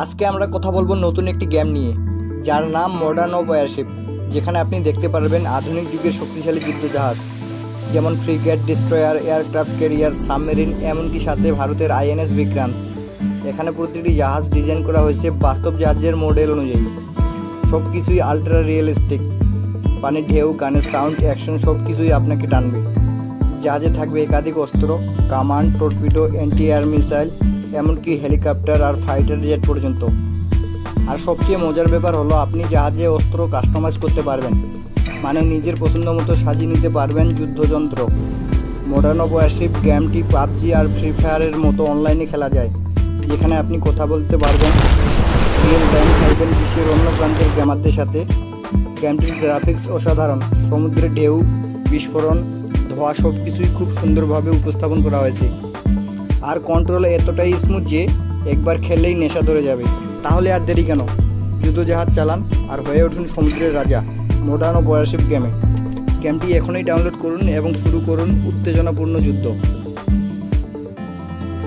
আজকে আমরা কথা বলবো নতুন একটি গেম নিয়ে, যার নাম মডার্ন অফ ওয়ারশিপ, যেখানে আপনি দেখতে পারবেন আধুনিক যুগের শক্তিশালী যুদ্ধজাহাজ যেমন frigate, destroyer, aircraft carrier, submarine, এমনকি সাথে ভারতের আইএনএস বিক্রান্ত। এখানে প্রতিটি জাহাজ ডিজাইন করা হয়েছে বাস্তব জাহাজের মডেল অনুযায়ী। সব কিছুই আলট্রা রিয়েলিস্টিক। পানির ঢেউ, গানের সাউন্ড, অ্যাকশন সব কিছুই আপনাকে টানবে। জাহাজে থাকবে একাধিক অস্ত্র, কামান, টর্পিডো, অ্যান্টি এয়ার মিসাইল, এমনকি হেলিকপ্টার আর ফাইটার জেট পর্যন্ত। আর সবচেয়ে মজার ব্যাপার হলো আপনি জাহাজে অস্ত্র কাস্টমাইজ করতে পারবেন, মানে নিজের পছন্দ মতো সাজিয়ে নিতে পারবেন যুদ্ধযন্ত্র। মডার্ন অফ ওয়ারশিপ গেমটি পাবজি আর ফ্রি ফায়ারের মতো অনলাইনে খেলা যায়, যেখানে আপনি কথা বলতে পারবেন, রিয়েল টাইম খেলবেন বিশ্বের অন্য প্রান্তের গেমারদের সাথে। গেমটির গ্রাফিক্স অসাধারণ, সমুদ্রের ঢেউ, বিস্ফোরণ, ধোঁয়া সব কিছুই খুব সুন্দরভাবে উপস্থাপন করা হয়েছে। আর কন্ট্রোল এতটাই স্মুথ যে একবার খেললেই নেশা ধরে যাবে। তাহলে আর দেরি কেন, যুদ্ধজাহাজ চালান আর হয়ে উঠুন সমুদ্রের রাজা মডার্ন অফ ওয়ারশিপ গেমে। গেমটি এখনই ডাউনলোড করুন এবং শুরু করুন উত্তেজনাপূর্ণ যুদ্ধ।